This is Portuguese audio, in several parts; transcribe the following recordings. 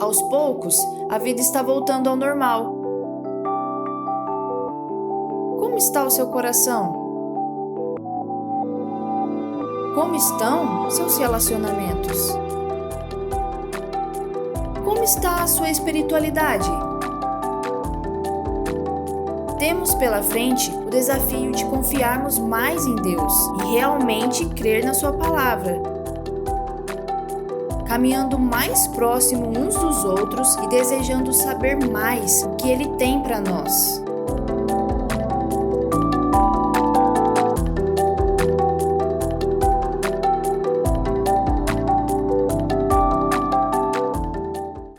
Aos poucos, a vida está voltando ao normal. Como está o seu coração? Como estão seus relacionamentos? Como está a sua espiritualidade? Temos pela frente o desafio de confiarmos mais em Deus e realmente crer na sua palavra, caminhando mais próximo uns dos outros e desejando saber mais o que Ele tem para nós.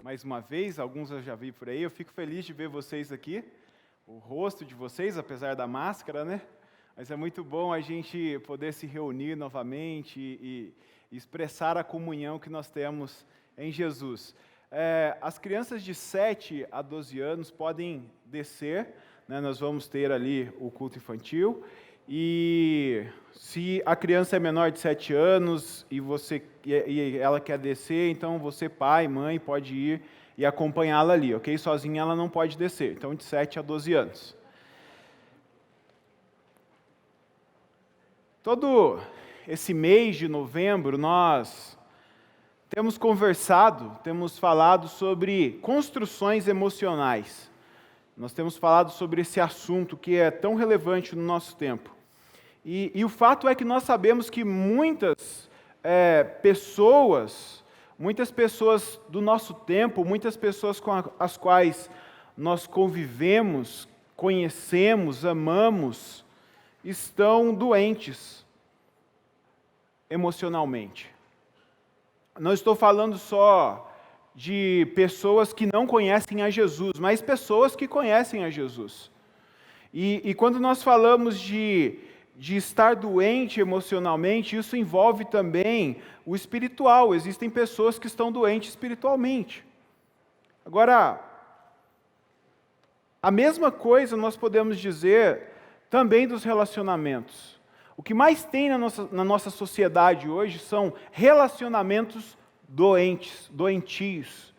Mais uma vez, alguns eu já vi por aí, eu fico feliz de ver vocês aqui, o rosto de vocês, apesar da máscara, né? Mas é muito bom a gente poder se reunir novamente e expressar a comunhão que nós temos em Jesus. As crianças de 7 a 12 anos podem descer, né? Nós vamos ter ali o culto infantil, e se a criança é menor de 7 anos e ela quer descer, então você, pai, mãe, pode ir e acompanhá-la ali, ok? Sozinha ela não pode descer, então de 7 a 12 anos. Todo esse mês de novembro nós temos conversado, temos falado sobre construções emocionais. Nós temos falado sobre esse assunto que é tão relevante no nosso tempo. E o fato é que nós sabemos que muitas pessoas do nosso tempo, muitas pessoas com as quais nós convivemos, conhecemos, amamos, estão doentes emocionalmente. Não estou falando só de pessoas que não conhecem a Jesus, mas pessoas que conhecem a Jesus. E quando nós falamos de estar doente emocionalmente, isso envolve também o espiritual. Existem pessoas que estão doentes espiritualmente. Agora, a mesma coisa nós podemos dizer também dos relacionamentos. O que mais tem na nossa sociedade hoje são relacionamentos doentios.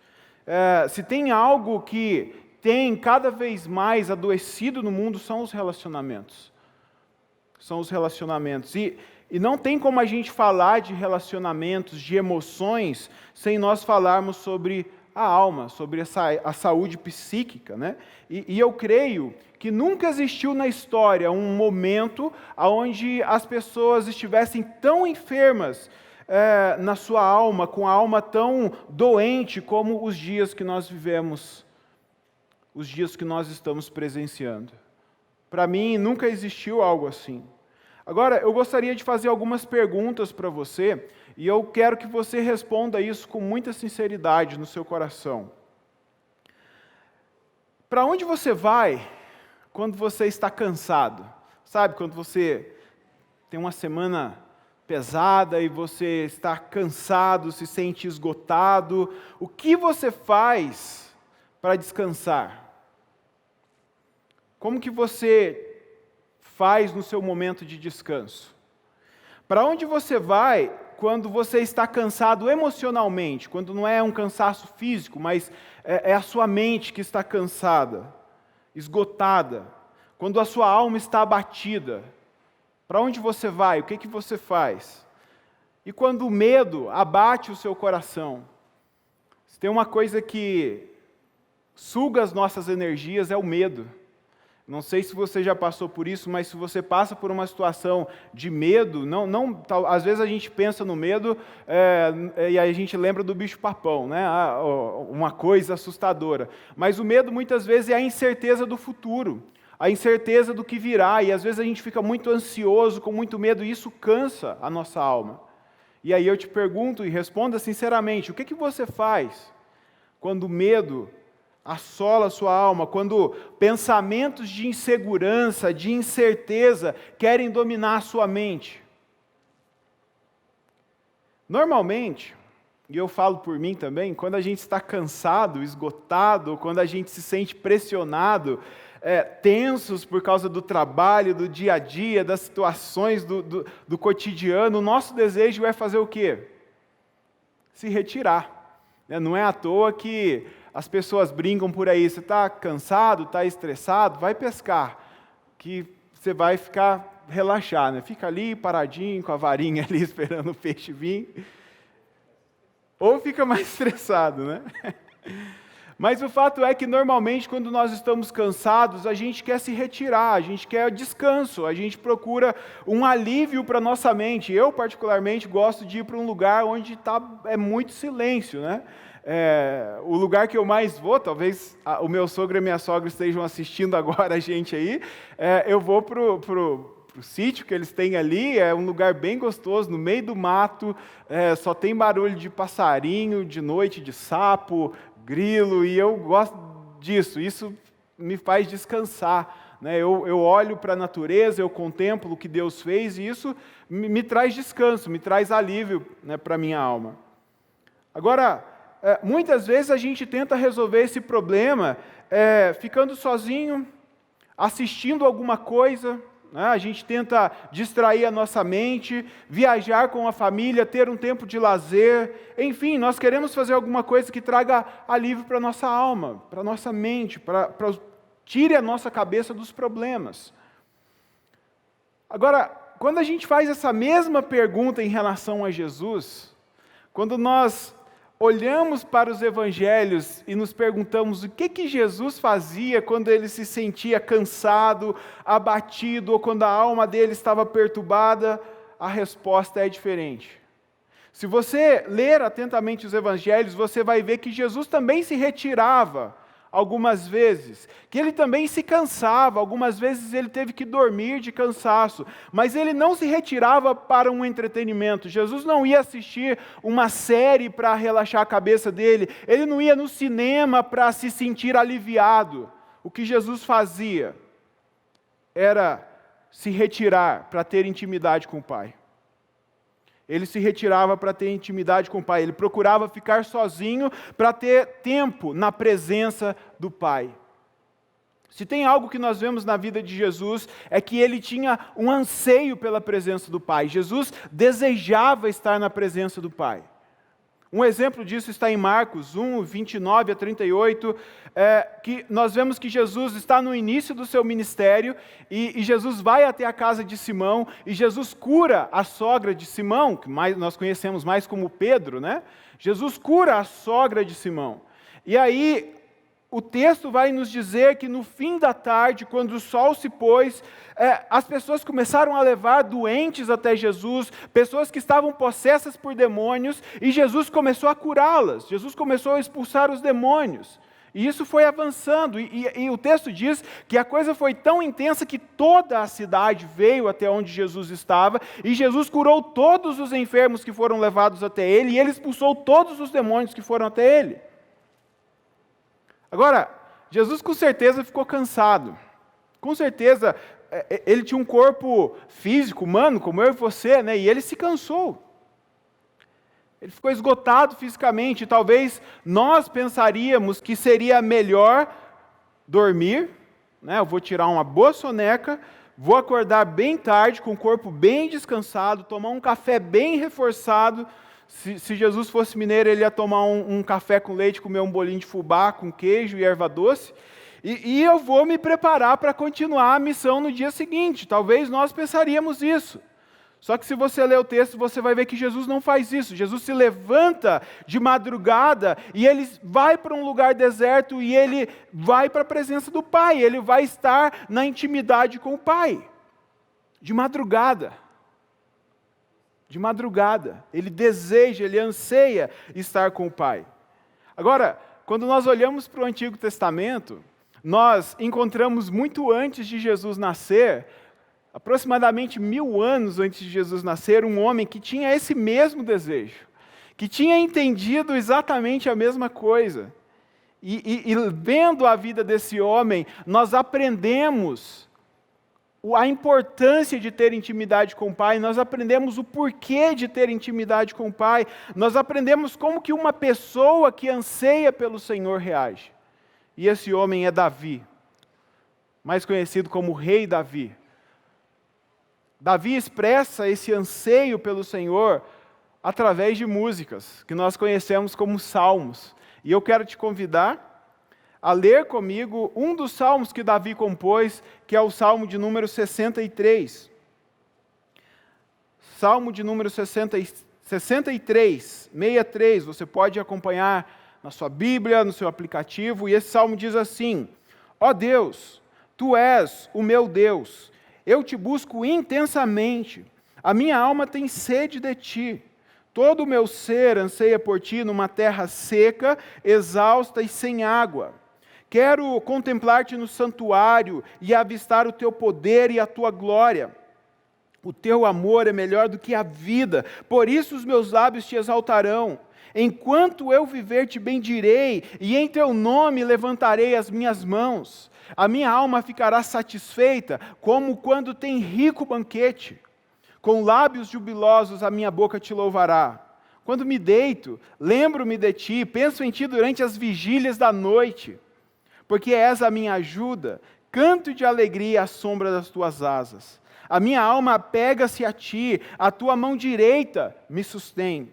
Se tem algo que tem cada vez mais adoecido no mundo, são os relacionamentos. E não tem como a gente falar de relacionamentos, de emoções, sem nós falarmos sobre a alma, sobre a saúde psíquica, né? E eu creio que nunca existiu na história um momento onde as pessoas estivessem tão enfermas na sua alma, com a alma tão doente como os dias que nós vivemos, os dias que nós estamos presenciando. Para mim, nunca existiu algo assim. Agora, eu gostaria de fazer algumas perguntas para você, e eu quero que você responda isso com muita sinceridade no seu coração. Para onde você vai quando você está cansado? Sabe, quando você tem uma semana pesada e você está cansado, se sente esgotado, o que você faz para descansar? Como que você faz no seu momento de descanso? Para onde você vai quando você está cansado emocionalmente, quando não é um cansaço físico, mas é a sua mente que está cansada, esgotada, quando a sua alma está abatida? Para onde você vai? O que você faz? E quando o medo abate o seu coração? Se tem uma coisa que suga as nossas energias, é o medo. Não sei se você já passou por isso, mas se você passa por uma situação de medo, às vezes a gente pensa no medo e a gente lembra do bicho-papão, né? Uma coisa assustadora. Mas o medo muitas vezes é a incerteza do futuro, a incerteza do que virá, e às vezes a gente fica muito ansioso, com muito medo, e isso cansa a nossa alma. E aí eu te pergunto, e responda sinceramente, o que você faz quando o medo assola a sua alma, quando pensamentos de insegurança, de incerteza querem dominar a sua mente? Normalmente, e eu falo por mim também, quando a gente está cansado, esgotado, quando a gente se sente pressionado, tensos por causa do trabalho, do dia a dia, das situações do cotidiano, o nosso desejo é fazer o quê? Se retirar. Não é à toa que as pessoas brincam por aí, você está cansado, está estressado, vai pescar, que você vai ficar relaxar, né? Fica ali paradinho com a varinha ali esperando o peixe vir, ou fica mais estressado, né? Mas o fato é que normalmente quando nós estamos cansados, a gente quer se retirar, a gente quer descanso, a gente procura um alívio para a nossa mente. Eu particularmente gosto de ir para um lugar onde é muito silêncio, né? O lugar que eu mais vou, talvez o meu sogro e a minha sogra estejam assistindo agora a gente aí, eu vou pro sítio que eles têm ali, é um lugar bem gostoso, no meio do mato, só tem barulho de passarinho, de noite, de sapo, grilo, e eu gosto disso, isso me faz descansar, né? Eu olho para a natureza, eu contemplo o que Deus fez, e isso me traz descanso, me traz alívio, né, para a minha alma. Agora, muitas vezes a gente tenta resolver esse problema ficando sozinho, assistindo alguma coisa, né? A gente tenta distrair a nossa mente, viajar com a família, ter um tempo de lazer, enfim, nós queremos fazer alguma coisa que traga alívio para a nossa alma, para a nossa mente, tire a nossa cabeça dos problemas. Agora, quando a gente faz essa mesma pergunta em relação a Jesus, quando nós olhamos para os evangelhos e nos perguntamos o que Jesus fazia quando ele se sentia cansado, abatido, ou quando a alma dele estava perturbada, a resposta é diferente. Se você ler atentamente os evangelhos, você vai ver que Jesus também se retirava algumas vezes, que ele também se cansava, algumas vezes ele teve que dormir de cansaço, mas ele não se retirava para um entretenimento. Jesus não ia assistir uma série para relaxar a cabeça dele, ele não ia no cinema para se sentir aliviado. O que Jesus fazia era se retirar para ter intimidade com o Pai. Ele se retirava para ter intimidade com o Pai. Ele procurava ficar sozinho para ter tempo na presença do Pai. Se tem algo que nós vemos na vida de Jesus, é que ele tinha um anseio pela presença do Pai. Jesus desejava estar na presença do Pai. Um exemplo disso está em Marcos 1, 29 a 38, que nós vemos que Jesus está no início do seu ministério e Jesus vai até a casa de Simão e Jesus cura a sogra de Simão, que nós conhecemos mais como Pedro, né? Jesus cura a sogra de Simão. E aí o texto vai nos dizer que no fim da tarde, quando o sol se pôs, as pessoas começaram a levar doentes até Jesus, pessoas que estavam possessas por demônios, e Jesus começou a curá-las, Jesus começou a expulsar os demônios. E isso foi avançando, e o texto diz que a coisa foi tão intensa que toda a cidade veio até onde Jesus estava, e Jesus curou todos os enfermos que foram levados até ele, e ele expulsou todos os demônios que foram até ele. Agora, Jesus com certeza ficou cansado. Com certeza, ele tinha um corpo físico, humano, como eu e você, né? E ele se cansou. Ele ficou esgotado fisicamente. Talvez nós pensaríamos que seria melhor dormir, né? Eu vou tirar uma boa soneca, vou acordar bem tarde, com o corpo bem descansado, tomar um café bem reforçado. Se Jesus fosse mineiro, ele ia tomar um café com leite, comer um bolinho de fubá com queijo e erva doce, e eu vou me preparar para continuar a missão no dia seguinte. Talvez nós pensaríamos isso. Só que se você ler o texto, você vai ver que Jesus não faz isso. Jesus se levanta de madrugada e ele vai para um lugar deserto e ele vai para a presença do Pai. Ele vai estar na intimidade com o Pai. De madrugada. De madrugada, ele deseja, ele anseia estar com o Pai. Agora, quando nós olhamos para o Antigo Testamento, nós encontramos muito antes de Jesus nascer, aproximadamente 1000 anos antes de Jesus nascer, um homem que tinha esse mesmo desejo, que tinha entendido exatamente a mesma coisa. E vendo a vida desse homem, nós aprendemos a importância de ter intimidade com o Pai, nós aprendemos o porquê de ter intimidade com o Pai, nós aprendemos como que uma pessoa que anseia pelo Senhor reage. E esse homem é Davi, mais conhecido como Rei Davi. Davi expressa esse anseio pelo Senhor através de músicas, que nós conhecemos como salmos. E eu quero te convidar a ler comigo um dos salmos que Davi compôs, que é o Salmo de número 63. Salmo de número 63, você pode acompanhar na sua Bíblia, no seu aplicativo, e esse salmo diz assim: ó Deus, Tu és o meu Deus, eu te busco intensamente, a minha alma tem sede de Ti, todo o meu ser anseia por Ti numa terra seca, exausta e sem água. Quero contemplar-te no santuário e avistar o Teu poder e a Tua glória. O Teu amor é melhor do que a vida, por isso os meus lábios Te exaltarão. Enquanto eu viver, Te bendirei, e em Teu nome levantarei as minhas mãos. A minha alma ficará satisfeita, como quando tem rico banquete. Com lábios jubilosos a minha boca Te louvará. Quando me deito, lembro-me de Ti, penso em Ti durante as vigílias da noite. Porque és a minha ajuda, canto de alegria à sombra das Tuas asas. A minha alma apega-se a Ti, a Tua mão direita me sustém.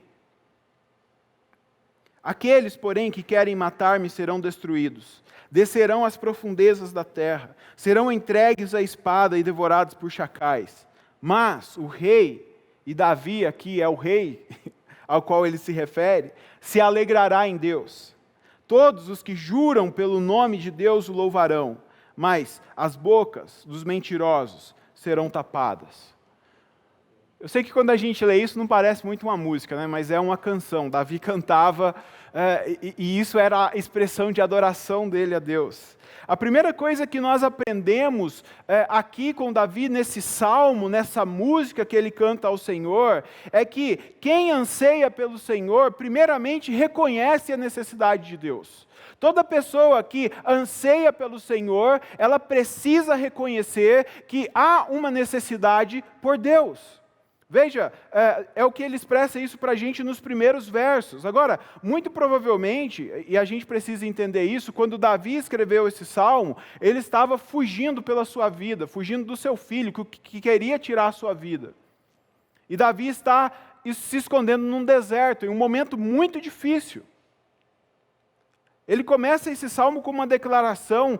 Aqueles, porém, que querem matar-me serão destruídos. Descerão às profundezas da terra. Serão entregues à espada e devorados por chacais. Mas o rei, e Davi aqui é o rei ao qual ele se refere, se alegrará em Deus. Todos os que juram pelo nome de Deus o louvarão. Mas as bocas dos mentirosos serão tapadas. Eu sei que quando a gente lê isso não parece muito uma música, né? Mas é uma canção. Davi cantava e isso era a expressão de adoração dele a Deus. A primeira coisa que nós aprendemos aqui com Davi, nesse salmo, nessa música que ele canta ao Senhor, é que quem anseia pelo Senhor, primeiramente reconhece a necessidade de Deus. Toda pessoa que anseia pelo Senhor, ela precisa reconhecer que há uma necessidade por Deus. Veja, é o que ele expressa isso para a gente nos primeiros versos. Agora, muito provavelmente, e a gente precisa entender isso, quando Davi escreveu esse salmo, ele estava fugindo pela sua vida, fugindo do seu filho, que queria tirar a sua vida. E Davi está se escondendo num deserto, em um momento muito difícil. Ele começa esse salmo com uma declaração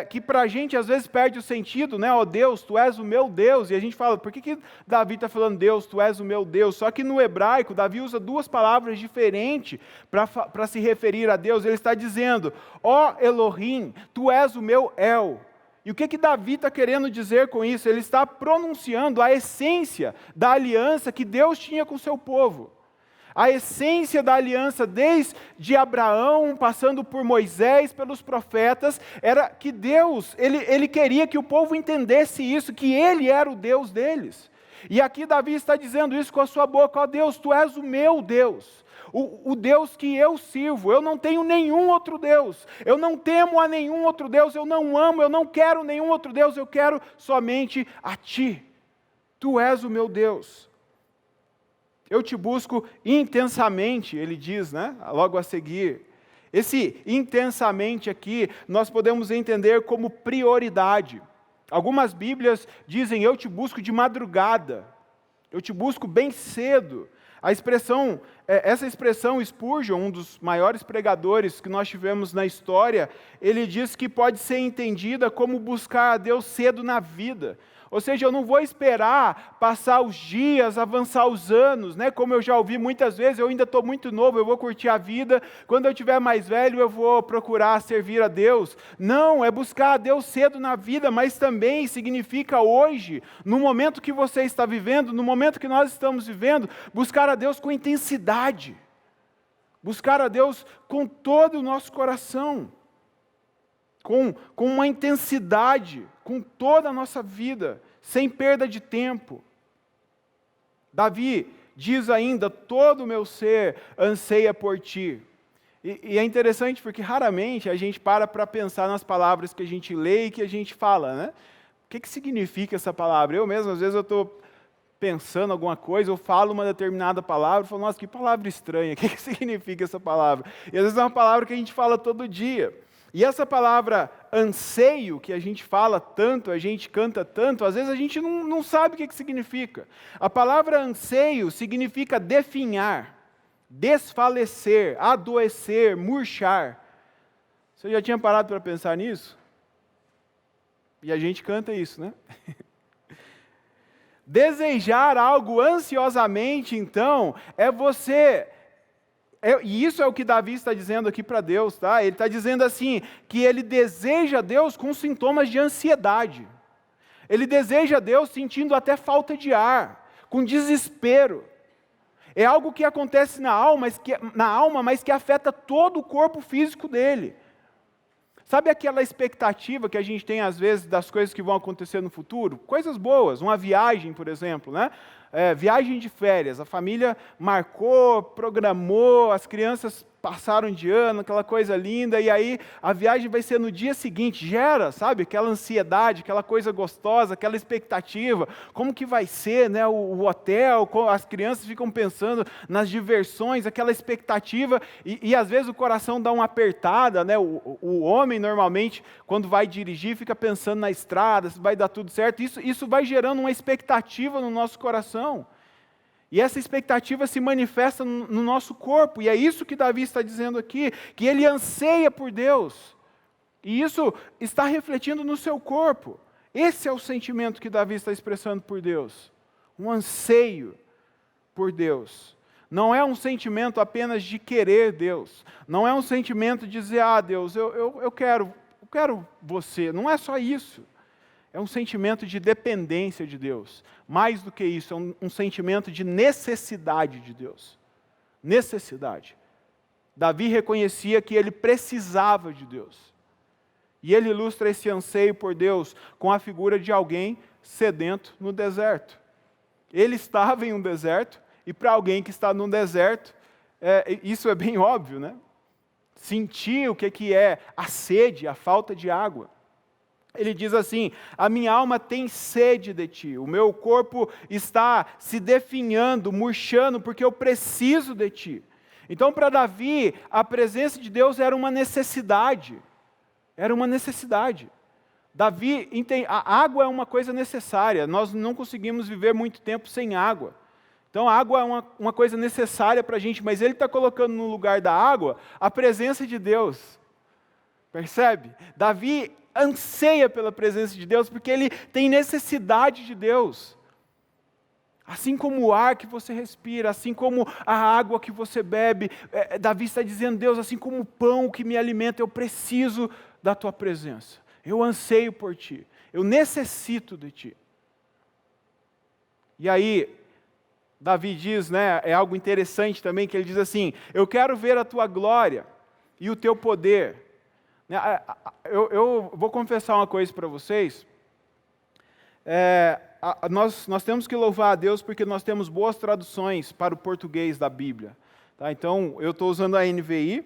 que para a gente às vezes perde o sentido, né? Ó Deus, Tu és o meu Deus. E a gente fala, por que Davi está falando Deus, Tu és o meu Deus? Só que no hebraico, Davi usa duas palavras diferentes para se referir a Deus. Ele está dizendo, ó Elohim, Tu és o meu El. E o que Davi está querendo dizer com isso? Ele está pronunciando a essência da aliança que Deus tinha com o seu povo. A essência da aliança, desde Abraão, passando por Moisés, pelos profetas, era que Deus, ele queria que o povo entendesse isso, que Ele era o Deus deles. E aqui Davi está dizendo isso com a sua boca, ó Deus, Tu és o meu Deus, o Deus que eu sirvo, eu não tenho nenhum outro Deus, eu não temo a nenhum outro Deus, eu não amo, eu não quero nenhum outro Deus, eu quero somente a Ti. Tu és o meu Deus. Eu te busco intensamente, ele diz, né? Logo a seguir. Esse intensamente aqui, nós podemos entender como prioridade. Algumas Bíblias dizem, eu te busco de madrugada. Eu te busco bem cedo. Essa expressão, Spurgeon, um dos maiores pregadores que nós tivemos na história, ele diz que pode ser entendida como buscar a Deus cedo na vida. Ou seja, eu não vou esperar passar os dias, avançar os anos, né? Como eu já ouvi muitas vezes, eu ainda estou muito novo, eu vou curtir a vida, quando eu estiver mais velho eu vou procurar servir a Deus. Não, é buscar a Deus cedo na vida, mas também significa hoje, no momento que você está vivendo, no momento que nós estamos vivendo, buscar a Deus com intensidade, buscar a Deus com todo o nosso coração, com uma intensidade, com toda a nossa vida, sem perda de tempo. Davi diz ainda, todo o meu ser anseia por Ti. E é interessante porque raramente a gente para pensar nas palavras que a gente lê e que a gente fala, né? O que significa essa palavra? Eu mesmo, às vezes eu estou pensando alguma coisa, eu falo uma determinada palavra, eu falo, nossa, que palavra estranha, o que significa essa palavra? E às vezes é uma palavra que a gente fala todo dia. E essa palavra anseio, que a gente fala tanto, a gente canta tanto, às vezes a gente não sabe o que significa. A palavra anseio significa definhar, desfalecer, adoecer, murchar. Você já tinha parado para pensar nisso? E a gente canta isso, né? Desejar algo ansiosamente, então, e isso é o que Davi está dizendo aqui para Deus, tá? Ele está dizendo assim, que ele deseja Deus com sintomas de ansiedade. Ele deseja Deus sentindo até falta de ar, com desespero. É algo que acontece na alma, mas que afeta todo o corpo físico dele. Sabe aquela expectativa que a gente tem às vezes das coisas que vão acontecer no futuro? Coisas boas, uma viagem, por exemplo, né? Viagem de férias, a família marcou, programou, as crianças passaram de ano, aquela coisa linda, e aí a viagem vai ser no dia seguinte, gera, sabe, aquela ansiedade, aquela coisa gostosa, aquela expectativa, como que vai ser, né, o hotel, as crianças ficam pensando nas diversões, aquela expectativa, e às vezes o coração dá uma apertada, né, o homem normalmente, quando vai dirigir, fica pensando na estrada, se vai dar tudo certo, isso vai gerando uma expectativa no nosso coração. E essa expectativa se manifesta no nosso corpo, e é isso que Davi está dizendo aqui, que ele anseia por Deus, e isso está refletindo no seu corpo. Esse é o sentimento que Davi está expressando por Deus, um anseio por Deus. Não é um sentimento apenas de querer Deus, não é um sentimento de dizer, Deus, eu quero você, não é só isso. É um sentimento de dependência de Deus. Mais do que isso, é um sentimento de necessidade de Deus. Necessidade. Davi reconhecia que ele precisava de Deus. E ele ilustra esse anseio por Deus com a figura de alguém sedento no deserto. Ele estava em um deserto, e para alguém que está num deserto, isso é bem óbvio, né? Sentir o que é a sede, a falta de água. Ele diz assim, a minha alma tem sede de ti, o meu corpo está se definhando, murchando, porque eu preciso de ti. Então, para Davi, a presença de Deus era uma necessidade. Era uma necessidade. Davi entende, a água é uma coisa necessária, nós não conseguimos viver muito tempo sem água. Então, a água é uma coisa necessária para a gente, mas ele está colocando no lugar da água a presença de Deus. Percebe? Davi anseia pela presença de Deus, porque ele tem necessidade de Deus. Assim como o ar que você respira, assim como a água que você bebe, Davi está dizendo, Deus, assim como o pão que me alimenta, eu preciso da tua presença. Eu anseio por ti, eu necessito de ti. E aí, Davi diz, né, é algo interessante também, que ele diz assim, eu quero ver a tua glória e o teu poder. Eu vou confessar uma coisa para vocês, nós temos que louvar a Deus porque nós temos boas traduções para o português da Bíblia. Tá? Então, eu estou usando a NVI,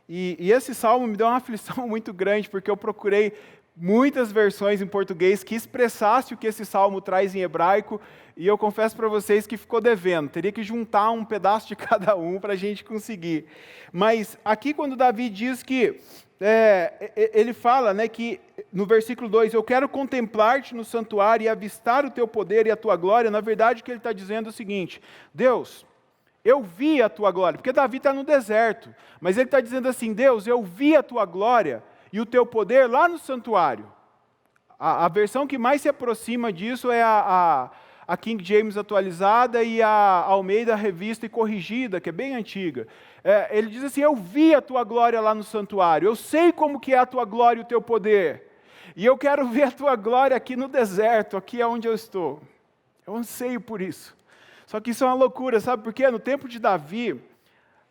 e esse salmo me deu uma aflição muito grande, porque eu procurei muitas versões em português que expressassem o que esse salmo traz em hebraico, e eu confesso para vocês que ficou devendo, teria que juntar um pedaço de cada um para a gente conseguir. Mas aqui quando Davi diz que, ele fala, né, que no versículo 2, eu quero contemplar-te no santuário e avistar o teu poder e a tua glória, na verdade o que ele está dizendo é o seguinte, Deus, eu vi a tua glória, porque Davi está no deserto, mas ele está dizendo assim, Deus, eu vi a tua glória e o teu poder lá no santuário. A versão que mais se aproxima disso é a King James atualizada e a Almeida Revista e Corrigida, que é bem antiga. Ele diz assim, eu vi a tua glória lá no santuário, eu sei como que é a tua glória e o teu poder, e eu quero ver a tua glória aqui no deserto, aqui é onde eu estou. Eu anseio por isso. Só que isso é uma loucura, sabe por quê? No tempo de Davi,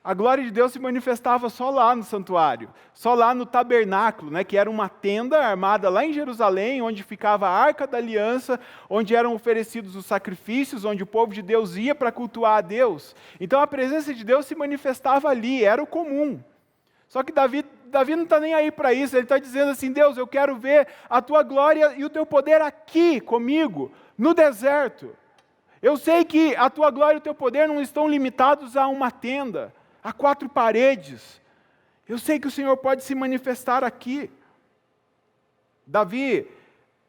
a glória de Deus se manifestava só lá no santuário, só lá no tabernáculo, né, que era uma tenda armada lá em Jerusalém, onde ficava a Arca da Aliança, onde eram oferecidos os sacrifícios, onde o povo de Deus ia para cultuar a Deus. Então a presença de Deus se manifestava ali, era o comum. Só que Davi não está nem aí para isso, ele está dizendo assim, Deus, eu quero ver a tua glória e o teu poder aqui comigo, no deserto. Eu sei que a tua glória e o teu poder não estão limitados a uma tenda, a 4 paredes. Eu sei que o Senhor pode se manifestar aqui. Davi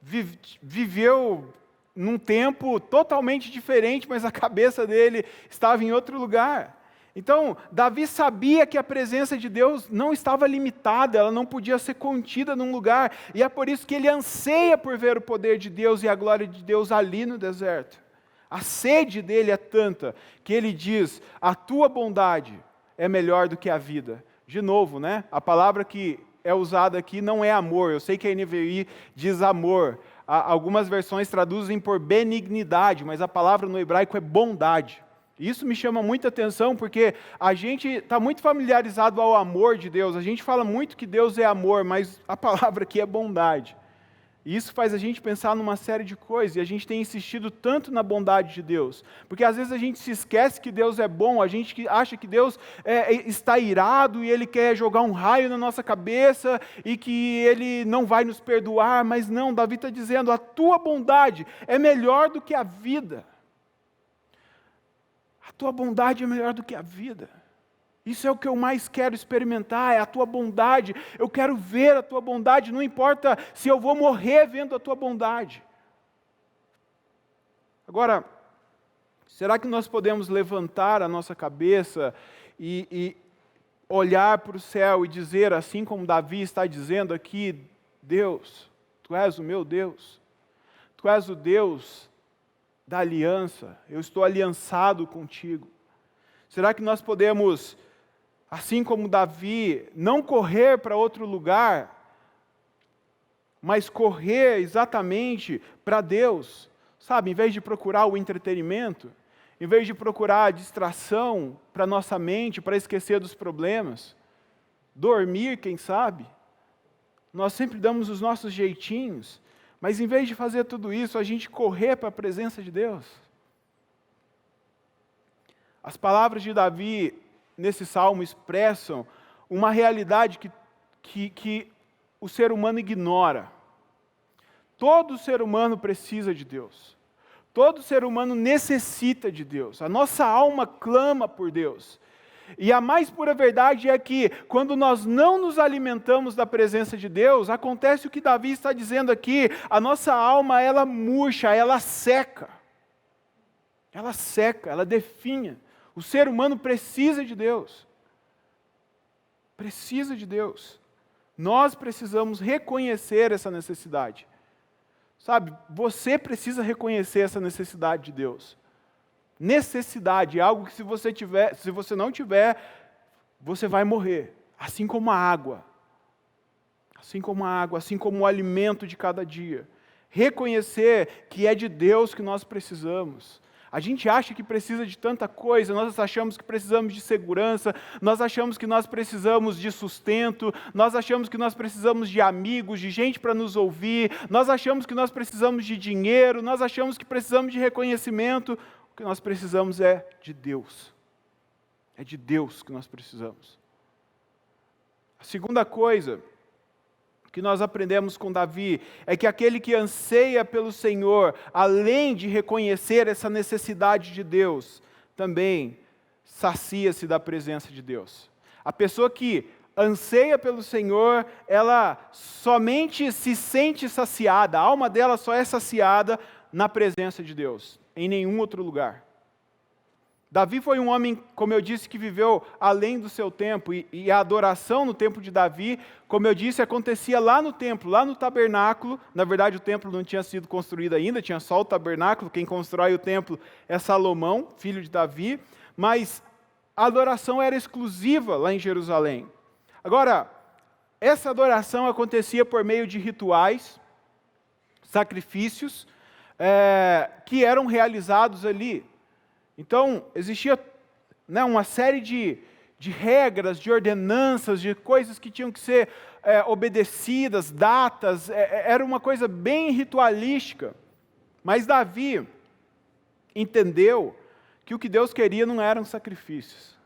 viveu num tempo totalmente diferente, mas a cabeça dele estava em outro lugar. Então, Davi sabia que a presença de Deus não estava limitada, ela não podia ser contida num lugar, e é por isso que ele anseia por ver o poder de Deus e a glória de Deus ali no deserto. A sede dele é tanta que ele diz: a tua bondade é melhor do que a vida. De novo, né? A palavra que é usada aqui não é amor. Eu sei que a NVI diz amor. Algumas versões traduzem por benignidade, mas a palavra no hebraico é bondade. Isso me chama muita atenção, porque a gente está muito familiarizado ao amor de Deus. A gente fala muito que Deus é amor, mas a palavra aqui é bondade. E isso faz a gente pensar numa série de coisas, e a gente tem insistido tanto na bondade de Deus, porque às vezes a gente se esquece que Deus é bom, a gente acha que Deus está irado e Ele quer jogar um raio na nossa cabeça e que Ele não vai nos perdoar, mas não, Davi está dizendo: a tua bondade é melhor do que a vida. A tua bondade é melhor do que a vida. Isso é o que eu mais quero experimentar, é a tua bondade. Eu quero ver a tua bondade, não importa se eu vou morrer vendo a tua bondade. Agora, será que nós podemos levantar a nossa cabeça e olhar para o céu e dizer, assim como Davi está dizendo aqui: Deus, tu és o meu Deus, tu és o Deus da aliança, eu estou aliançado contigo. Será que nós podemos, assim como Davi, não correr para outro lugar, mas correr exatamente para Deus? Sabe, em vez de procurar o entretenimento, em vez de procurar a distração para nossa mente, para esquecer dos problemas, dormir, quem sabe, nós sempre damos os nossos jeitinhos, mas em vez de fazer tudo isso, a gente correr para a presença de Deus. As palavras de Davi nesse salmo expressam uma realidade que o ser humano ignora. Todo ser humano precisa de Deus. Todo ser humano necessita de Deus. A nossa alma clama por Deus. E a mais pura verdade é que, quando nós não nos alimentamos da presença de Deus, acontece o que Davi está dizendo aqui: a nossa alma, ela murcha, ela seca. Ela seca, ela definha. O ser humano precisa de Deus. Precisa de Deus. Nós precisamos reconhecer essa necessidade. Sabe, você precisa reconhecer essa necessidade de Deus. Necessidade é algo que se você não tiver, você vai morrer. Assim como a água. Assim como a água, assim como o alimento de cada dia. Reconhecer que é de Deus que nós precisamos. A gente acha que precisa de tanta coisa, nós achamos que precisamos de segurança, nós achamos que nós precisamos de sustento, nós achamos que nós precisamos de amigos, de gente para nos ouvir, nós achamos que nós precisamos de dinheiro, nós achamos que precisamos de reconhecimento. O que nós precisamos é de Deus. É de Deus que nós precisamos. A segunda coisa que nós aprendemos com Davi é que aquele que anseia pelo Senhor, além de reconhecer essa necessidade de Deus, também sacia-se da presença de Deus. A pessoa que anseia pelo Senhor, ela somente se sente saciada, a alma dela só é saciada na presença de Deus, em nenhum outro lugar. Davi foi um homem, como eu disse, que viveu além do seu tempo, e a adoração no tempo de Davi, como eu disse, acontecia lá no templo, lá no tabernáculo. Na verdade, o templo não tinha sido construído ainda, tinha só o tabernáculo. Quem constrói o templo é Salomão, filho de Davi, mas a adoração era exclusiva lá em Jerusalém. Agora, essa adoração acontecia por meio de rituais, sacrifícios, que eram realizados ali. Então, existia uma série de regras, de ordenanças, de coisas que tinham que ser obedecidas, datas, era uma coisa bem ritualística. Mas Davi entendeu que o que Deus queria não eram sacrifícios.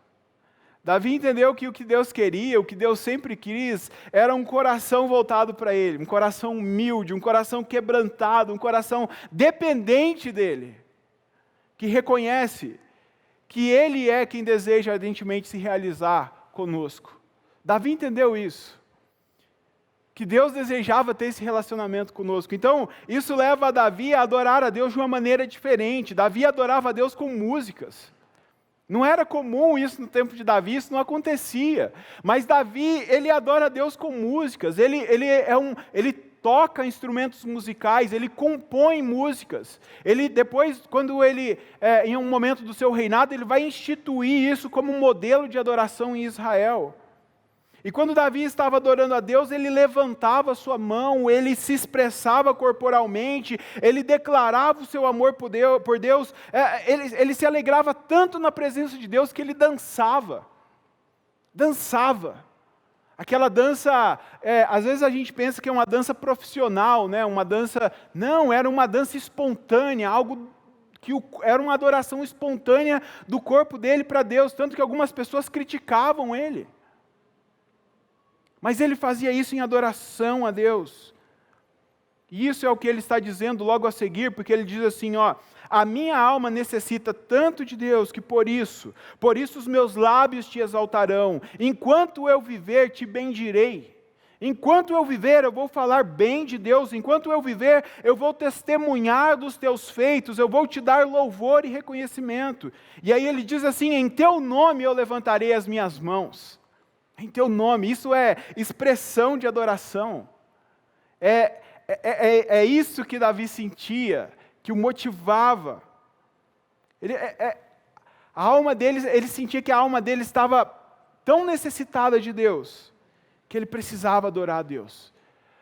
Davi entendeu que o que Deus queria, o que Deus sempre quis, era um coração voltado para Ele, um coração humilde, um coração quebrantado, um coração dependente dEle, que reconhece que Ele é quem deseja ardentemente se realizar conosco. Davi entendeu isso, que Deus desejava ter esse relacionamento conosco. Então, isso leva a Davi a adorar a Deus de uma maneira diferente. Davi adorava a Deus com músicas. Não era comum isso no tempo de Davi, isso não acontecia. Mas Davi, ele adora a Deus com músicas, ele toca instrumentos musicais, ele compõe músicas. Ele depois, quando ele, em um momento do seu reinado, ele vai instituir isso como um modelo de adoração em Israel. E quando Davi estava adorando a Deus, ele levantava a sua mão, ele se expressava corporalmente, ele declarava o seu amor por Deus, ele se alegrava tanto na presença de Deus que ele dançava. Dançava. Aquela dança, às vezes a gente pensa que é uma dança profissional, né? Uma dança... Não, era uma dança espontânea, algo que era uma adoração espontânea do corpo dele para Deus, tanto que algumas pessoas criticavam ele. Mas ele fazia isso em adoração a Deus. E isso é o que ele está dizendo logo a seguir, porque ele diz assim, a minha alma necessita tanto de Deus que por isso os meus lábios te exaltarão. Enquanto eu viver, te bendirei. Enquanto eu viver, eu vou falar bem de Deus. Enquanto eu viver, eu vou testemunhar dos teus feitos. Eu vou te dar louvor e reconhecimento. E aí ele diz assim, em teu nome eu levantarei as minhas mãos. Em teu nome, isso é expressão de adoração. É isso que Davi sentia, que o motivava. A alma dele, ele sentia que a alma dele estava tão necessitada de Deus, que ele precisava adorar a Deus.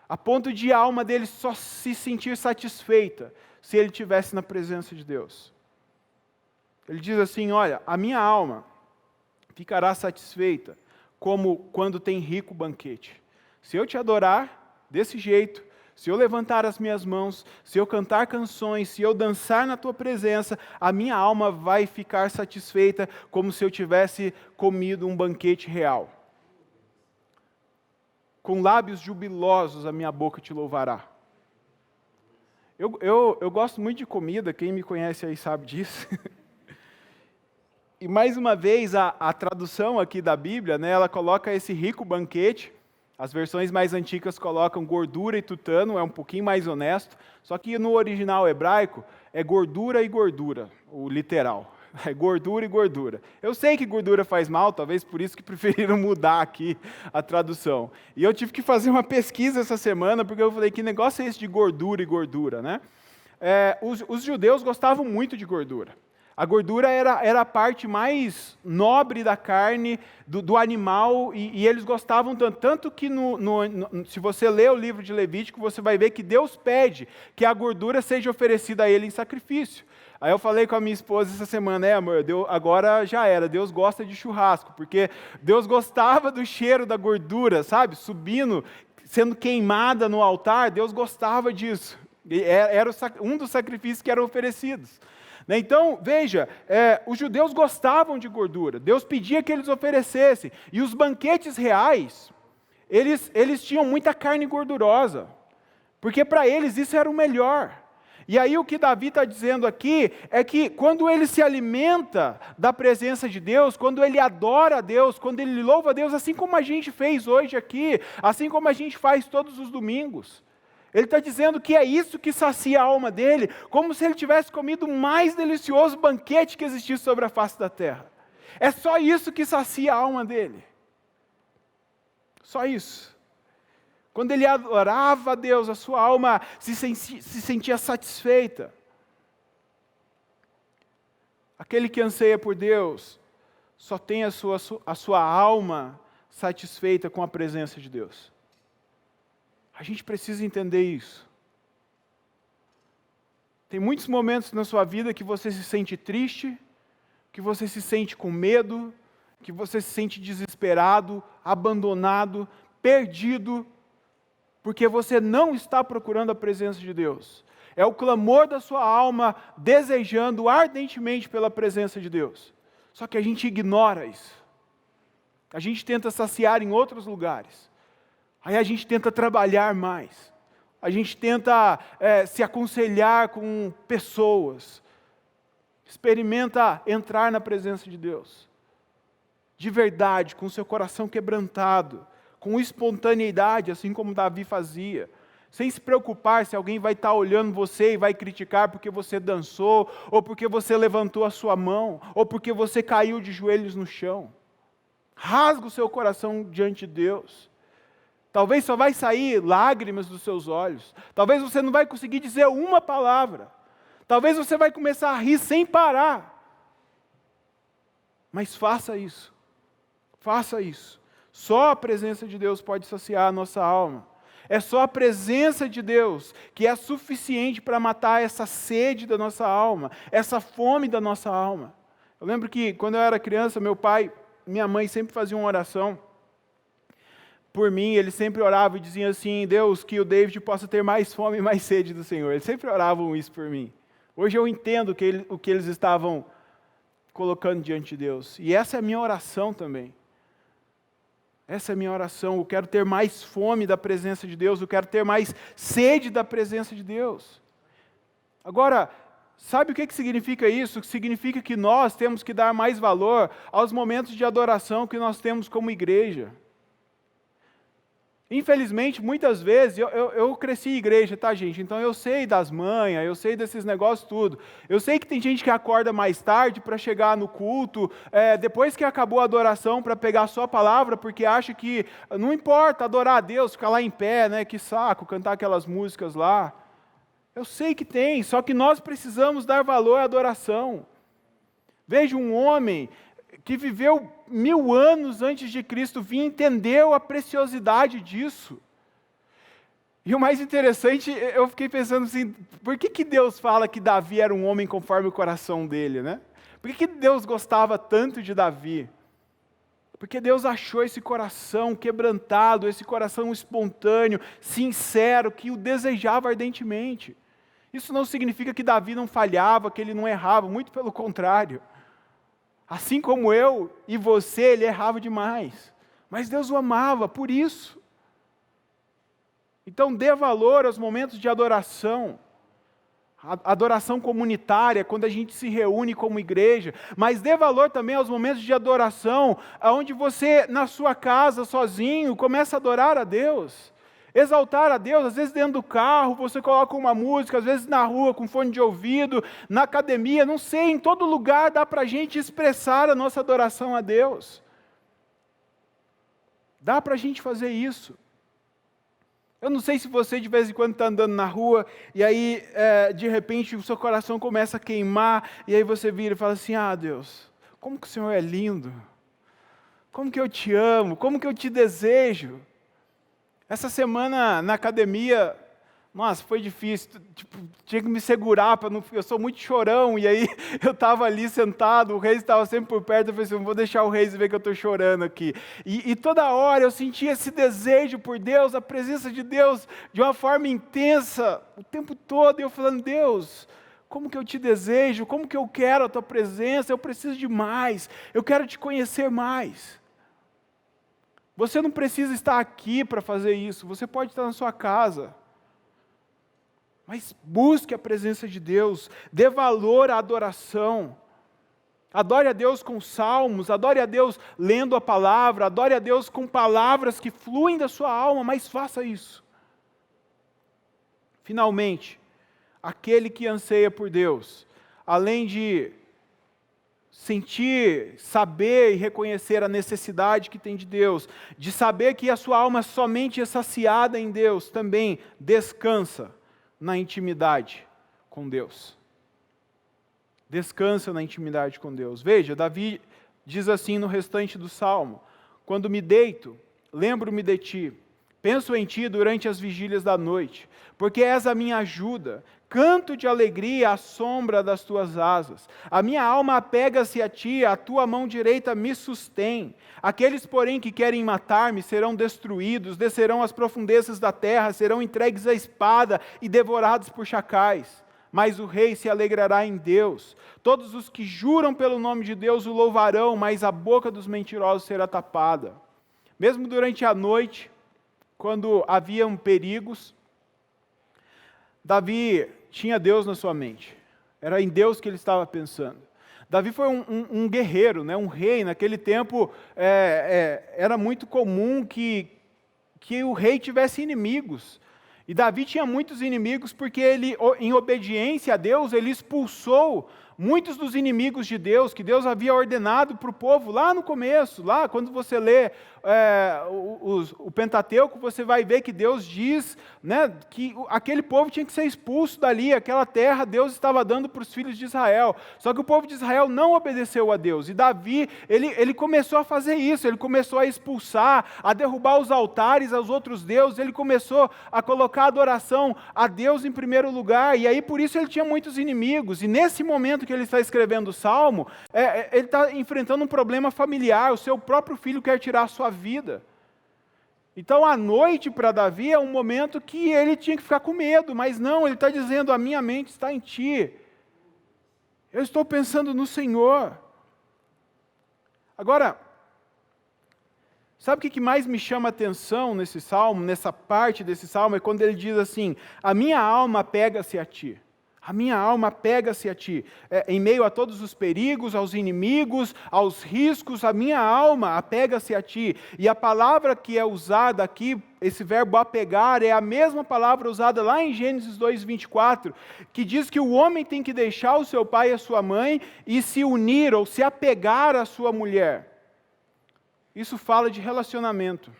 A ponto de a alma dele só se sentir satisfeita se ele estivesse na presença de Deus. Ele diz assim, olha, a minha alma ficará satisfeita como quando tem rico banquete. Se eu te adorar desse jeito, se eu levantar as minhas mãos, se eu cantar canções, se eu dançar na tua presença, a minha alma vai ficar satisfeita como se eu tivesse comido um banquete real. Com lábios jubilosos a minha boca te louvará. Eu gosto muito de comida, quem me conhece aí sabe disso. E mais uma vez, a tradução aqui da Bíblia, né, ela coloca esse rico banquete. As versões mais antigas colocam gordura e tutano, é um pouquinho mais honesto. Só que no original hebraico é gordura e gordura, o literal. É gordura e gordura. Eu sei que gordura faz mal, talvez por isso que preferiram mudar aqui a tradução. E eu tive que fazer uma pesquisa essa semana, porque eu falei, que negócio é esse de gordura e gordura, né? Os judeus gostavam muito de gordura. A gordura era a parte mais nobre da carne, do animal, e eles gostavam tanto que se você ler o livro de Levítico, você vai ver que Deus pede que a gordura seja oferecida a ele em sacrifício. Aí eu falei com a minha esposa essa semana, amor, agora já era, Deus gosta de churrasco, porque Deus gostava do cheiro da gordura, sabe, subindo, sendo queimada no altar, Deus gostava disso. Era um dos sacrifícios que eram oferecidos. Então, veja, os judeus gostavam de gordura, Deus pedia que eles oferecessem, e os banquetes reais, eles tinham muita carne gordurosa, porque para eles isso era o melhor. E aí o que Davi está dizendo aqui, é que quando ele se alimenta da presença de Deus, quando ele adora a Deus, quando ele louva a Deus, assim como a gente fez hoje aqui, assim como a gente faz todos os domingos, ele está dizendo que é isso que sacia a alma dele, como se ele tivesse comido o mais delicioso banquete que existisse sobre a face da terra. É só isso que sacia a alma dele. Só isso. Quando ele adorava a Deus, a sua alma se sentia satisfeita. Aquele que anseia por Deus, só tem a sua alma satisfeita com a presença de Deus. A gente precisa entender isso. Tem muitos momentos na sua vida que você se sente triste, que você se sente com medo, que você se sente desesperado, abandonado, perdido, porque você não está procurando a presença de Deus. É o clamor da sua alma desejando ardentemente pela presença de Deus. Só que a gente ignora isso. A gente tenta saciar em outros lugares. Aí a gente tenta trabalhar mais, a gente tenta se aconselhar com pessoas, experimenta entrar na presença de Deus. de verdade, com o seu coração quebrantado, com espontaneidade, assim como Davi fazia, sem se preocupar se alguém vai estar olhando você e vai criticar porque você dançou, ou porque você levantou a sua mão, ou porque você caiu de joelhos no chão. Rasga o seu coração diante de Deus. Talvez só vai sair lágrimas dos seus olhos. Talvez você não vai conseguir dizer uma palavra. Talvez você vai começar a rir sem parar. Mas faça isso. Faça isso. Só a presença de Deus pode saciar a nossa alma. É só a presença de Deus que é suficiente para matar essa sede da nossa alma, essa fome da nossa alma. Eu lembro que quando eu era criança, meu pai e minha mãe sempre faziam uma oração por mim. Eles sempre oravam e diziam assim: Deus, que o David possa ter mais fome e mais sede do Senhor. Eles sempre oravam isso por mim. Hoje eu entendo o que eles estavam colocando diante de Deus. E essa é a minha oração também. Essa é a minha oração. Eu quero ter mais fome da presença de Deus. Eu quero ter mais sede da presença de Deus. Agora, sabe o que significa isso? Significa que nós temos que dar mais valor aos momentos de adoração que nós temos como igreja. Infelizmente, muitas vezes, eu cresci em igreja, tá, gente? Então eu sei das manhas, eu sei desses negócios tudo. Eu sei que tem gente que acorda mais tarde para chegar no culto, depois que acabou a adoração, para pegar só a palavra, porque acha que não importa adorar a Deus, ficar lá em pé, né? Que saco, cantar aquelas músicas lá. Eu sei que tem, só que nós precisamos dar valor à adoração. Veja um homem que viveu 1000 anos antes de Cristo vir, entendeu a preciosidade disso. E o mais interessante, eu fiquei pensando assim, por que Deus fala que Davi era um homem conforme o coração dele, né? Por que Deus gostava tanto de Davi? Porque Deus achou esse coração quebrantado, esse coração espontâneo, sincero, que o desejava ardentemente. Isso não significa que Davi não falhava, que ele não errava, muito pelo contrário. Assim como eu e você, ele errava demais. Mas Deus o amava por isso. Então dê valor aos momentos de adoração. A adoração comunitária, quando a gente se reúne como igreja. Mas dê valor também aos momentos de adoração, onde você, na sua casa, sozinho, começa a adorar a Deus. Exaltar a Deus, às vezes dentro do carro, você coloca uma música, às vezes na rua com fone de ouvido, na academia, não sei, em todo lugar dá para a gente expressar a nossa adoração a Deus. Dá para a gente fazer isso. Eu não sei se você de vez em quando está andando na rua, e aí de repente o seu coração começa a queimar, e aí você vira e fala assim: ah, Deus, como que o Senhor é lindo, como que eu te amo, como que eu te desejo. Essa semana na academia, nossa, foi difícil, tinha que me segurar, eu sou muito chorão, e aí eu estava ali sentado, o Reis estava sempre por perto, eu falei assim: não vou deixar o Reis ver que eu estou chorando aqui. E toda hora eu sentia esse desejo por Deus, a presença de Deus, de uma forma intensa, o tempo todo, e eu falando: Deus, como que eu te desejo, como que eu quero a tua presença, eu preciso de mais, eu quero te conhecer mais. Você não precisa estar aqui para fazer isso, você pode estar na sua casa. Mas busque a presença de Deus, dê valor à adoração. Adore a Deus com salmos, adore a Deus lendo a palavra, adore a Deus com palavras que fluem da sua alma, mas faça isso. Finalmente, aquele que anseia por Deus, além de sentir, saber e reconhecer a necessidade que tem de Deus, de saber que a sua alma somente é saciada em Deus, também descansa na intimidade com Deus. Descansa na intimidade com Deus. Veja, Davi diz assim no restante do Salmo: quando me deito, lembro-me de ti, penso em ti durante as vigílias da noite, porque és a minha ajuda. Canto de alegria à sombra das tuas asas. A minha alma apega-se a ti, a tua mão direita me sustém. Aqueles, porém, que querem matar-me serão destruídos, descerão às profundezas da terra, serão entregues à espada e devorados por chacais. Mas o rei se alegrará em Deus. Todos os que juram pelo nome de Deus o louvarão, mas a boca dos mentirosos será tapada. Mesmo durante a noite, quando haviam perigos, Davi tinha Deus na sua mente. Era em Deus que ele estava pensando. Davi foi um guerreiro, né? Um rei. Naquele tempo era muito comum que o rei tivesse inimigos. E Davi tinha muitos inimigos porque ele, em obediência a Deus, ele expulsou muitos dos inimigos de Deus, que Deus havia ordenado para o povo lá no começo, lá quando você lê o Pentateuco, você vai ver que Deus diz, né, que aquele povo tinha que ser expulso dali, aquela terra Deus estava dando para os filhos de Israel. Só que o povo de Israel não obedeceu a Deus. E Davi, ele começou a fazer isso, ele começou a expulsar, a derrubar os altares aos outros deuses, ele começou a colocar a adoração a Deus em primeiro lugar, e aí por isso ele tinha muitos inimigos. E nesse momento que ele está escrevendo o Salmo, ele está enfrentando um problema familiar, o seu próprio filho quer tirar a sua vida. Então a noite para Davi é um momento que ele tinha que ficar com medo, mas não, ele está dizendo, a minha mente está em ti, eu estou pensando no Senhor. Agora, sabe o que mais me chama a atenção nesse salmo, nessa parte desse salmo, é quando ele diz assim, a minha alma pega-se a ti. A minha alma pega-se a ti. Em meio a todos os perigos, aos inimigos, aos riscos, a minha alma apega-se a ti. E a palavra que é usada aqui, esse verbo apegar, é a mesma palavra usada lá em Gênesis 2:24, que diz que o homem tem que deixar o seu pai e a sua mãe e se unir ou se apegar à sua mulher. Isso fala de relacionamento,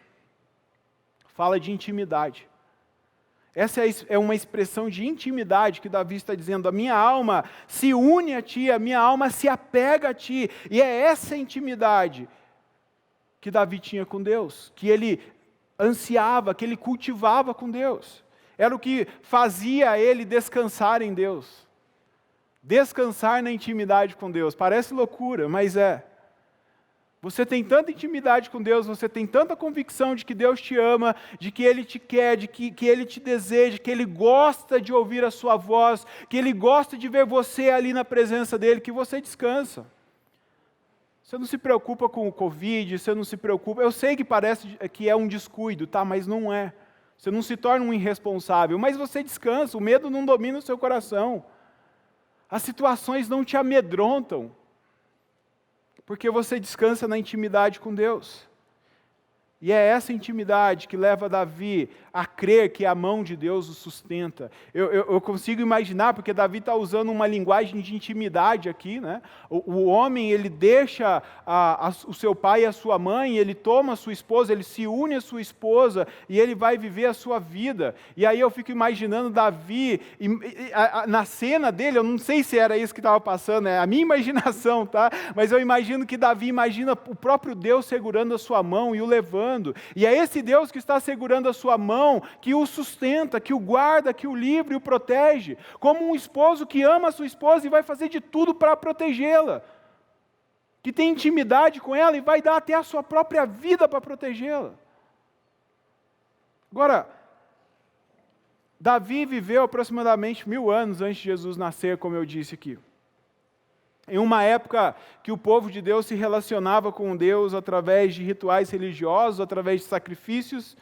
fala de intimidade. Essa é uma expressão de intimidade que Davi está dizendo, a minha alma se une a ti, a minha alma se apega a ti. E é essa intimidade que Davi tinha com Deus, que ele ansiava, que ele cultivava com Deus. Era o que fazia ele descansar em Deus. Descansar na intimidade com Deus. Parece loucura, mas é. Você tem tanta intimidade com Deus, você tem tanta convicção de que Deus te ama, de que Ele te quer, de que Ele te deseja, que Ele gosta de ouvir a sua voz, que Ele gosta de ver você ali na presença dEle, que você descansa. Você não se preocupa com o Covid, você não se preocupa. Eu sei que parece que é um descuido, tá? Mas não é. Você não se torna um irresponsável, mas você descansa, o medo não domina o seu coração. As situações não te amedrontam. Porque você descansa na intimidade com Deus. E é essa intimidade que leva Davi a crer que a mão de Deus o sustenta. Eu consigo imaginar, porque Davi está usando uma linguagem de intimidade aqui, né? O homem, ele deixa o seu pai e a sua mãe, ele toma a sua esposa, ele se une à sua esposa, e ele vai viver a sua vida. E aí eu fico imaginando Davi, na cena dele, eu não sei se era isso que estava passando, é a minha imaginação, tá? Mas eu imagino que Davi imagina o próprio Deus segurando a sua mão e o levando. E é esse Deus que está segurando a sua mão, que o sustenta, que o guarda, que o livra e o protege, como um esposo que ama a sua esposa e vai fazer de tudo para protegê-la, que tem intimidade com ela e vai dar até a sua própria vida para protegê-la. Agora, Davi viveu aproximadamente 1000 anos antes de Jesus nascer, como eu disse aqui. Em uma época que o povo de Deus se relacionava com Deus através de rituais religiosos, através de sacrifícios,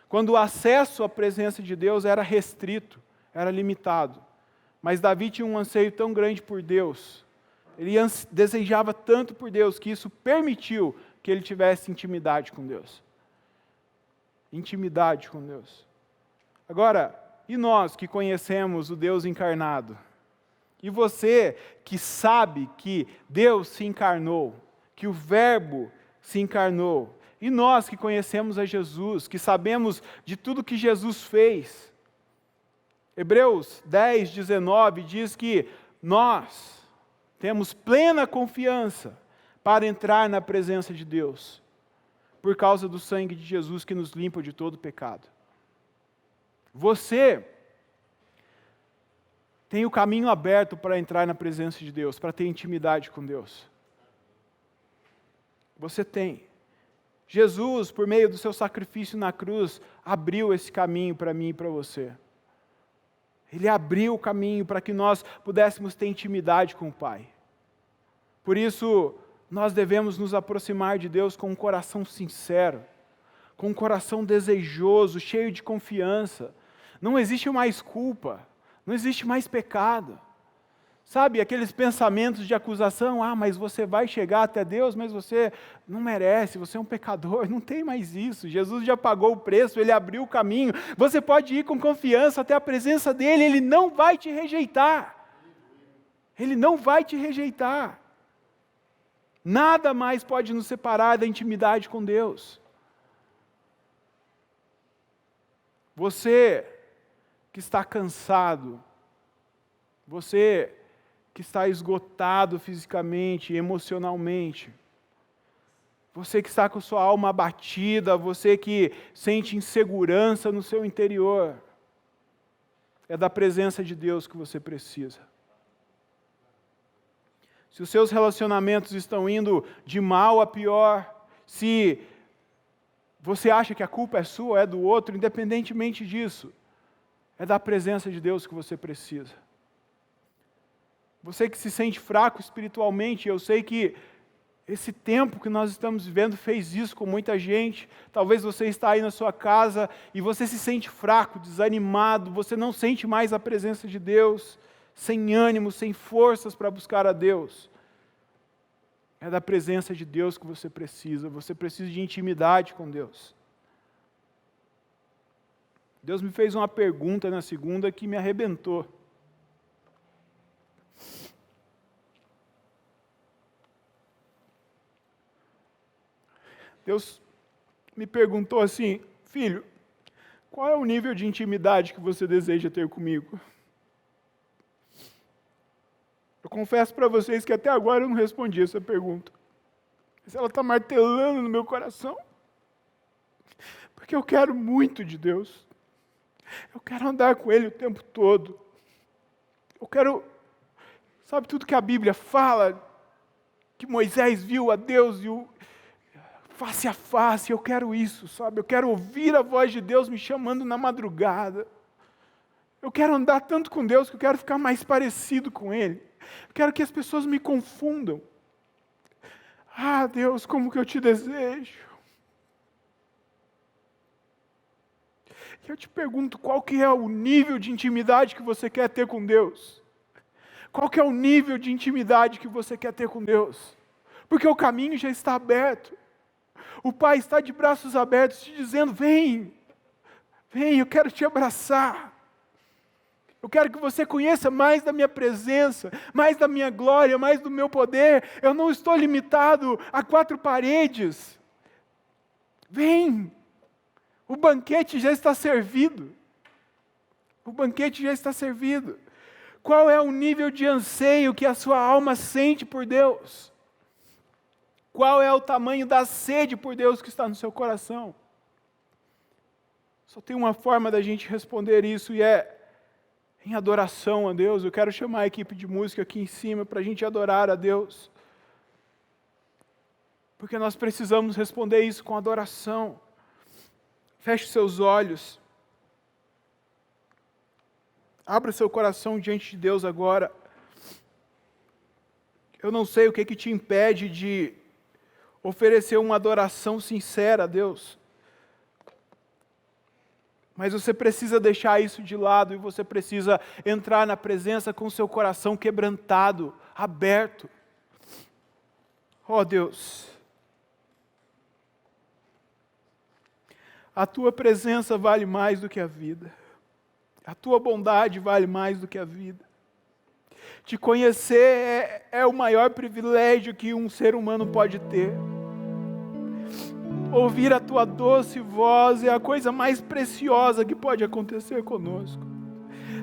quando o acesso à presença de Deus era restrito, era limitado. Mas Davi tinha um anseio tão grande por Deus, ele desejava tanto por Deus, que isso permitiu que ele tivesse intimidade com Deus. Intimidade com Deus. Agora, e nós que conhecemos o Deus encarnado? E você que sabe que Deus se encarnou, que o Verbo se encarnou, e nós que conhecemos a Jesus, que sabemos de tudo que Jesus fez. Hebreus 10:19 diz que nós temos plena confiança para entrar na presença de Deus, por causa do sangue de Jesus que nos limpa de todo pecado. Você tem o caminho aberto para entrar na presença de Deus, para ter intimidade com Deus. Você tem. Jesus, por meio do seu sacrifício na cruz, abriu esse caminho para mim e para você. Ele abriu o caminho para que nós pudéssemos ter intimidade com o Pai. Por isso, nós devemos nos aproximar de Deus com um coração sincero, com um coração desejoso, cheio de confiança. Não existe mais culpa. Não existe mais pecado. Sabe, aqueles pensamentos de acusação, mas você vai chegar até Deus, mas você não merece, você é um pecador. Não tem mais isso. Jesus já pagou o preço, Ele abriu o caminho. Você pode ir com confiança até a presença dEle, Ele não vai te rejeitar. Ele não vai te rejeitar. Nada mais pode nos separar da intimidade com Deus. Você que está cansado, você que está esgotado fisicamente, emocionalmente, você que está com sua alma abatida, você que sente insegurança no seu interior, é da presença de Deus que você precisa. Se os seus relacionamentos estão indo de mal a pior, se você acha que a culpa é sua ou é do outro, independentemente disso, é da presença de Deus que você precisa. Você que se sente fraco espiritualmente, eu sei que esse tempo que nós estamos vivendo fez isso com muita gente. Talvez você está aí na sua casa e você se sente fraco, desanimado, você não sente mais a presença de Deus, sem ânimo, sem forças para buscar a Deus. É da presença de Deus que você precisa de intimidade com Deus. Deus me fez uma pergunta na segunda que me arrebentou. Deus me perguntou assim: filho, qual é o nível de intimidade que você deseja ter comigo? Eu confesso para vocês que até agora eu não respondi essa pergunta. Mas ela está martelando no meu coração. Porque eu quero muito de Deus. Eu quero andar com Ele o tempo todo. Eu quero, sabe, tudo que a Bíblia fala, que Moisés viu a Deus e o face a face, eu quero isso, sabe? Eu quero ouvir a voz de Deus me chamando na madrugada. Eu quero andar tanto com Deus que eu quero ficar mais parecido com Ele. Eu quero que as pessoas me confundam. Deus, como que eu te desejo. E eu te pergunto, qual que é o nível de intimidade que você quer ter com Deus? Qual que é o nível de intimidade que você quer ter com Deus? Porque o caminho já está aberto. O Pai está de braços abertos te dizendo: vem, eu quero te abraçar. Eu quero que você conheça mais da minha presença, mais da minha glória, mais do meu poder. Eu não estou limitado a 4 paredes. Vem, o banquete já está servido. O banquete já está servido. Qual é o nível de anseio que a sua alma sente por Deus? Qual é o tamanho da sede por Deus que está no seu coração? Só tem uma forma da gente responder isso, e é em adoração a Deus. Eu quero chamar a equipe de música aqui em cima para a gente adorar a Deus. Porque nós precisamos responder isso com adoração. Feche seus olhos. Abra seu coração diante de Deus agora. Eu não sei o que te impede de oferecer uma adoração sincera a Deus. Mas você precisa deixar isso de lado e você precisa entrar na presença com o seu coração quebrantado, aberto. Deus, a Tua presença vale mais do que a vida. A Tua bondade vale mais do que a vida. Te conhecer é o maior privilégio que um ser humano pode ter. Ouvir a Tua doce voz é a coisa mais preciosa que pode acontecer conosco.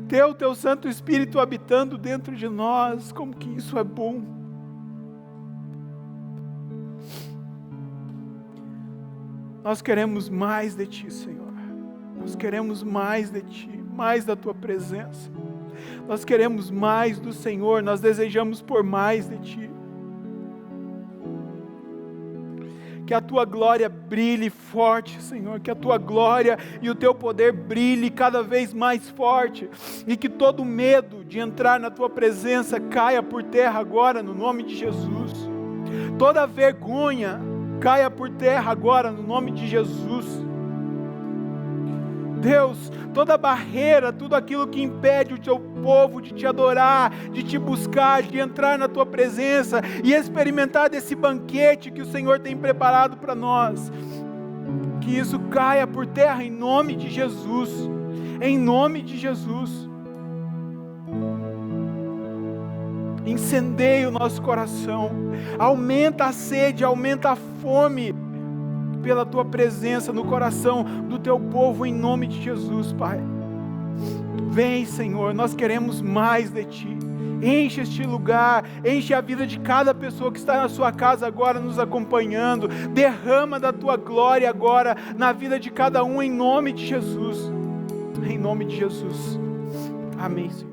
Ter o Teu Santo Espírito habitando dentro de nós, como que isso é bom. Nós queremos mais de Ti, Senhor. Nós queremos mais de Ti, mais da Tua presença. Nós queremos mais do Senhor, nós desejamos por mais de Ti. Que a Tua glória brilhe forte, Senhor, que a Tua glória e o Teu poder brilhe cada vez mais forte, e que todo medo de entrar na Tua presença caia por terra agora, no nome de Jesus. Toda vergonha caia por terra agora, no nome de Jesus. Deus, toda barreira, tudo aquilo que impede o teu povo de te adorar, de te buscar, de entrar na tua presença e experimentar desse banquete que o Senhor tem preparado para nós, que isso caia por terra em nome de Jesus, em nome de Jesus. Incendeia o nosso coração, aumenta a sede, aumenta a fome pela tua presença no coração do teu povo, em nome de Jesus, Pai. Vem, Senhor, nós queremos mais de ti. Enche este lugar, enche a vida de cada pessoa que está na sua casa agora nos acompanhando. Derrama da tua glória agora na vida de cada um, em nome de Jesus. Em nome de Jesus. Amém, Senhor.